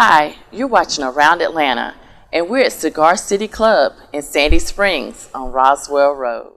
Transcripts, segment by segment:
Hi, you're watching Around Atlanta, and we're at Cigar City Club in Sandy Springs on Roswell Road.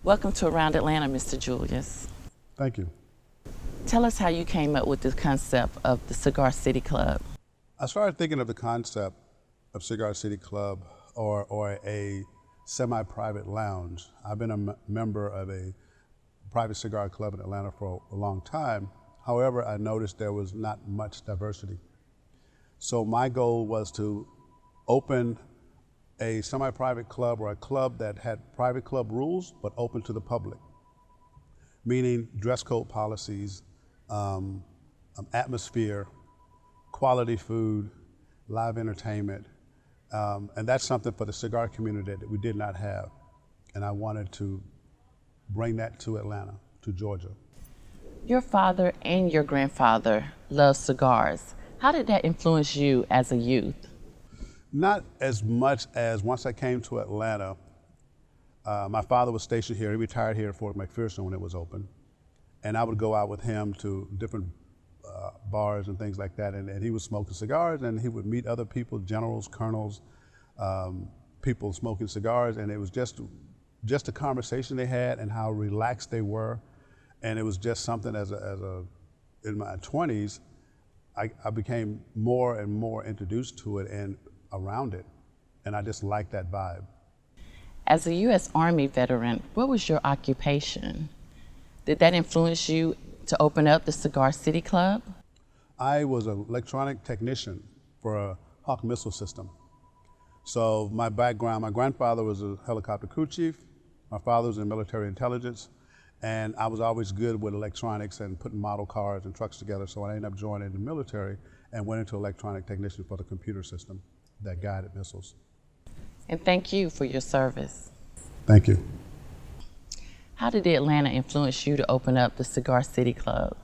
Welcome to Around Atlanta, Mr. Julius. Thank you. Tell us how you came up with the concept of the Cigar City Club. I started thinking of the concept of Cigar City Club or a semi-private lounge. I've been a member of a private cigar club in Atlanta for a long time. However, I noticed there was not much diversity. So my goal was to open a semi-private club or a club that had private club rules but open to the public, meaning dress code policies, atmosphere, quality food, live entertainment, and that's something for the cigar community that we did not have. And I wanted to bring that to Atlanta, to Georgia. Your father and your grandfather loved cigars. How did that influence you as a youth? Not as much as once I came to Atlanta, my father was stationed here. He retired here at Fort McPherson when it was open. And I would go out with him to different bars and things like that, and he was smoking cigars, and he would meet other people, generals, colonels, people smoking cigars, and it was just a conversation they had and how relaxed they were, and it was just something in my 20s, I became more and more introduced to it and around it, and I just liked that vibe. As a U.S. Army veteran, what was your occupation? Did that influence you to open up the Cigar City Club? I was an electronic technician for a Hawk missile system. So my background, my grandfather was a helicopter crew chief, my father was in military intelligence, and I was always good with electronics and putting model cars and trucks together, so I ended up joining the military and went into electronic technician for the computer system that guided missiles. And thank you for your service. Thank you. How did Atlanta influence you to open up the Cigar City Club?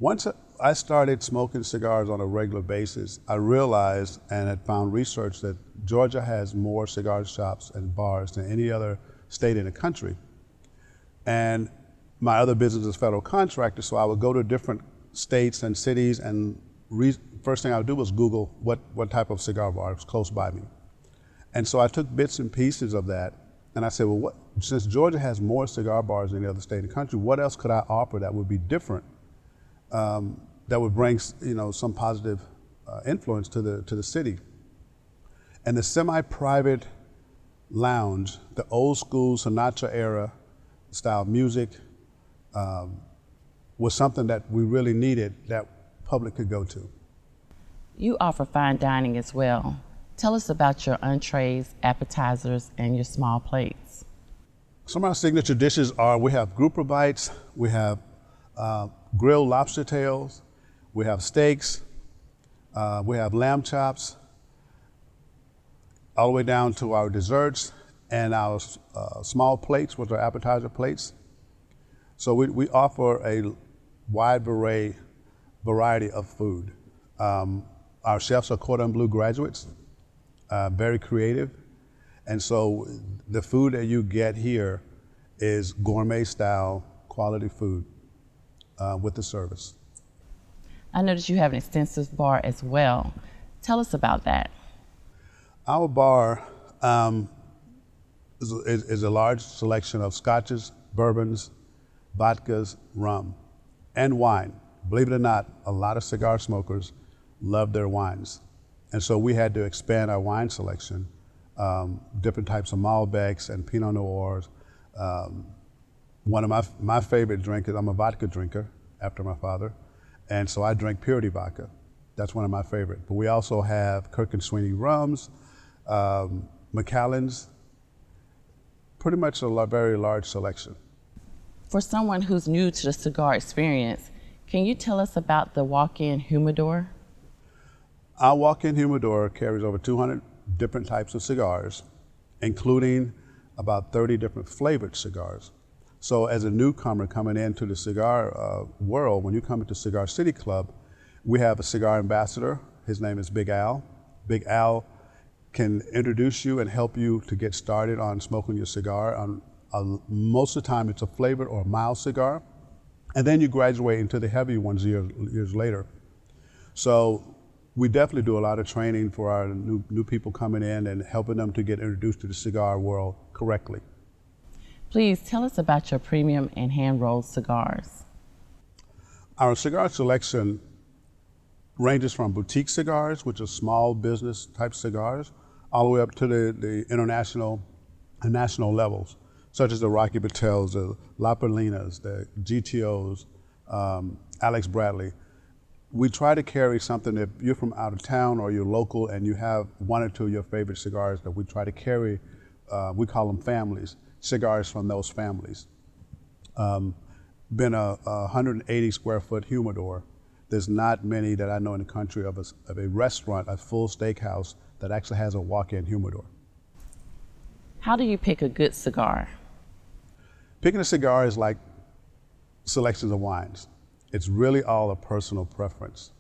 Once I started smoking cigars on a regular basis, I realized and had found research that Georgia has more cigar shops and bars than any other state in the country. And my other business is federal contractor, so I would go to different states and cities, and first thing I would do was Google what type of cigar bar was close by me. And so I took bits and pieces of that, and I said, well, since Georgia has more cigar bars than any other state in the country, what else could I offer that would be different, that would bring some positive influence to the city? And the semi-private lounge, the old school Sinatra era style music, was something that we really needed that public could go to. You offer fine dining as well. Tell us about your entrees, appetizers, and your small plates. Some of our signature dishes are, we have grouper bites, we have grilled lobster tails, we have steaks, we have lamb chops, all the way down to our desserts and our small plates, which are appetizer plates. So we offer a wide variety of food. Our chefs are Cordon Bleu graduates, very creative. And so the food that you get here is gourmet style, quality food with the service. I noticed you have an extensive bar as well. Tell us about that. Our bar is a large selection of scotches, bourbons, vodkas, rum, and wine. Believe it or not, a lot of cigar smokers love their wines. And so we had to expand our wine selection, different types of Malbecs and Pinot Noirs. One of my favorite drinkers, I'm a vodka drinker after my father, and so I drink Purity vodka. That's one of my favorite. But we also have Kirk and Sweeney rums, Macallan's, pretty much a very large selection. For someone who's new to the cigar experience, can you tell us about the walk-in humidor? Our walk-in humidor carries over 200 different types of cigars, including about 30 different flavored cigars. So as a newcomer coming into the cigar world, when you come into Cigar City Club, we have a cigar ambassador. His name is Big Al. Big Al can introduce you and help you to get started on smoking your cigar. Most of the time it's a flavored or mild cigar, and then you graduate into the heavy ones years later. So we definitely do a lot of training for our new people coming in and helping them to get introduced to the cigar world correctly. Please tell us about your premium and hand-rolled cigars. Our cigar selection ranges from boutique cigars, which are small business type cigars, all the way up to the international and national levels, such as the Rocky Patels, the La Perlinas, the GTOs, Alex Bradley. We try to carry something. If you're from out of town or you're local and you have one or two of your favorite cigars, that we try to carry, we call them families, cigars from those families. Been a 180 square foot humidor. There's not many that I know in the country of a restaurant, a full steakhouse that actually has a walk-in humidor. How do you pick a good cigar? Picking a cigar is like selections of wines. It's really all a personal preference.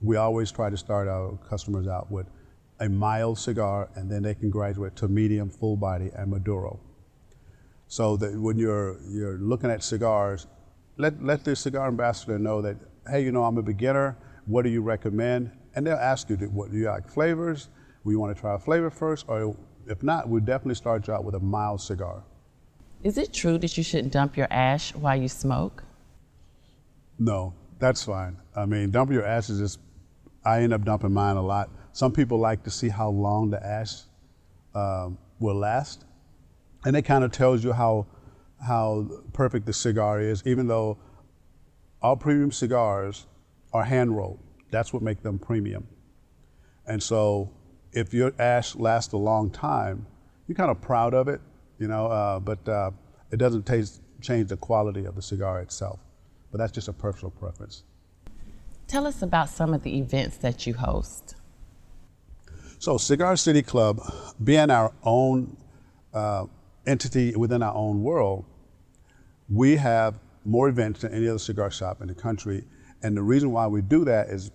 We always try to start our customers out with a mild cigar, and then they can graduate to medium, full body, and Maduro. So that when you're looking at cigars, let the cigar ambassador know that, hey, I'm a beginner, what do you recommend? And they'll ask you, what do you like, flavors? We want to try a flavor first, or if not, we'll definitely start you out with a mild cigar. Is it true that you shouldn't dump your ash while you smoke? No, that's fine. I mean, dumping your ash is just, I end up dumping mine a lot. Some people like to see how long the ash will last. And it kind of tells you how perfect the cigar is, even though all premium cigars are hand rolled. That's what makes them premium. And so if your ash lasts a long time, you're kind of proud of it, but it doesn't change the quality of the cigar itself. But that's just a personal preference. Tell us about some of the events that you host. So Cigar City Club, being our own entity within our own world, we have more events than any other cigar shop in the country. And the reason why we do that is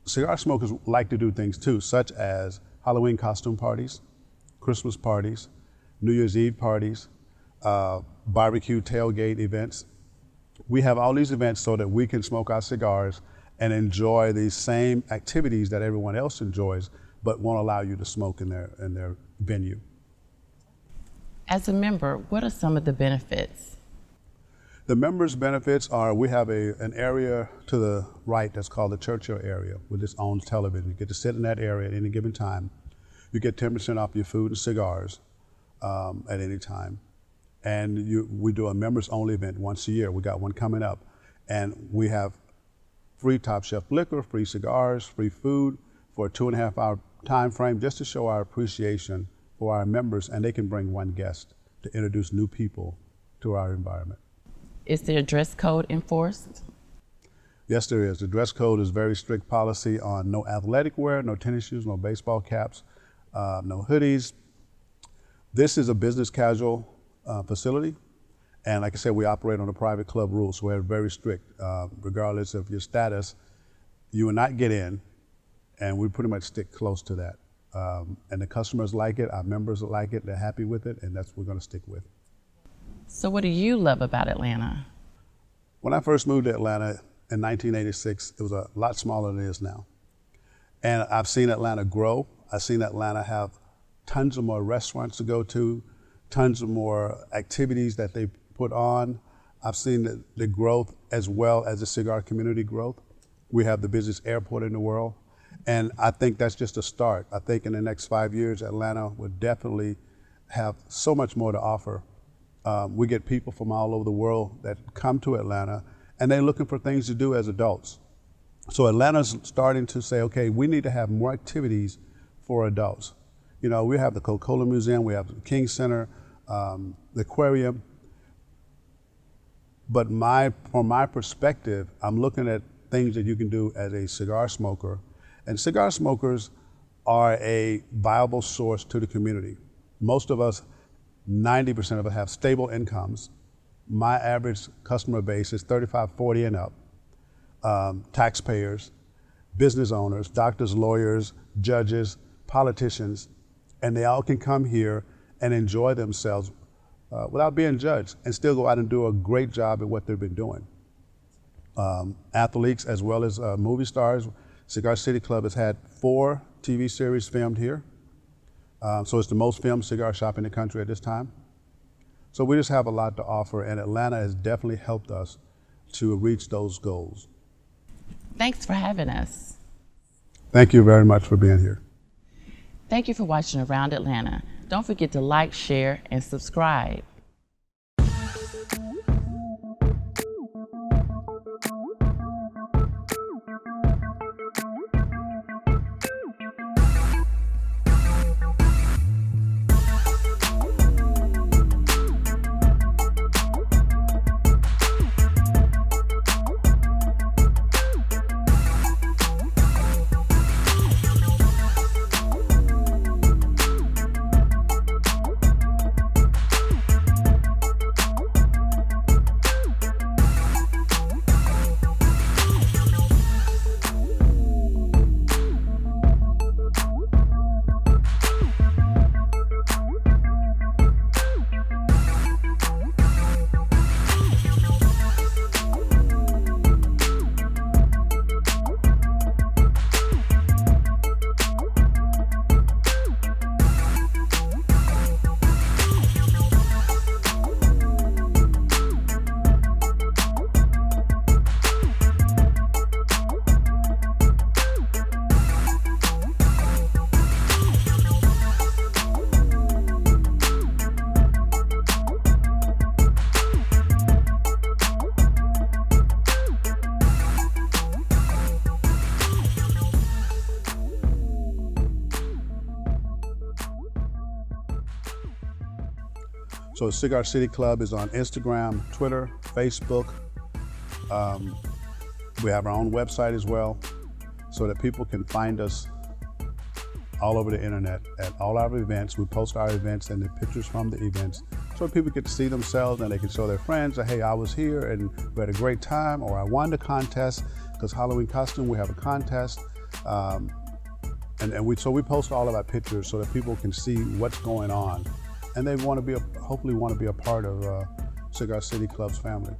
cigar smokers like to do things too, such as Halloween costume parties, Christmas parties, New Year's Eve parties, barbecue tailgate events. We have all these events so that we can smoke our cigars and enjoy these same activities that everyone else enjoys, but won't allow you to smoke in their venue. As a member, what are some of the benefits? The members' benefits are, we have an area to the right that's called the Churchill area with its own television. You get to sit in that area at any given time. You get 10% off your food and cigars at any time. And we do a members-only event once a year. We got one coming up. And we have free Top Shelf liquor, free cigars, free food for a 2.5-hour time frame, just to show our appreciation for our members, and they can bring one guest to introduce new people to our environment. Is there a dress code enforced? Yes, there is. The dress code is very strict policy on no athletic wear, no tennis shoes, no baseball caps, no hoodies. This is a business casual facility, and like I said, we operate on a private club rule, so we're very strict. Regardless of your status, you will not get in, and we pretty much stick close to that. And the customers like it, our members like it, they're happy with it, and that's what we're going to stick with. So what do you love about Atlanta? When I first moved to Atlanta in 1986, it was a lot smaller than it is now. And I've seen Atlanta grow. I've seen Atlanta have tons of more restaurants to go to, tons of more activities that they put on. I've seen the growth as well as the cigar community growth. We have the busiest airport in the world. And I think that's just a start. I think in the next 5 years, Atlanta would definitely have so much more to offer. We get people from all over the world that come to Atlanta, and they're looking for things to do as adults. So Atlanta's starting to say, okay, we need to have more activities for adults. We have the Coca-Cola Museum, we have the King Center, the aquarium. But from my perspective, I'm looking at things that you can do as a cigar smoker. And cigar smokers are a viable source to the community. Most of us, 90% of us, have stable incomes. My average customer base is 35, 40 and up. Taxpayers, business owners, doctors, lawyers, judges, politicians, and they all can come here and enjoy themselves without being judged and still go out and do a great job at what they've been doing. Athletes as well as movie stars. Cigar City Club has had 4 TV series filmed here. So it's the most filmed cigar shop in the country at this time. So we just have a lot to offer, and Atlanta has definitely helped us to reach those goals. Thanks for having us. Thank you very much for being here. Thank you for watching Around Atlanta. Don't forget to like, share, and subscribe. So Cigar City Club is on Instagram, Twitter, Facebook. We have our own website as well, so that people can find us all over the internet at all our events. We post our events and the pictures from the events, so people get to see themselves and they can show their friends that, hey, I was here and we had a great time, or I won the contest, because Halloween costume, we have a contest. So we post all of our pictures so that people can see what's going on, and they want to be hopefully want to be a part of Cigar City Club's family.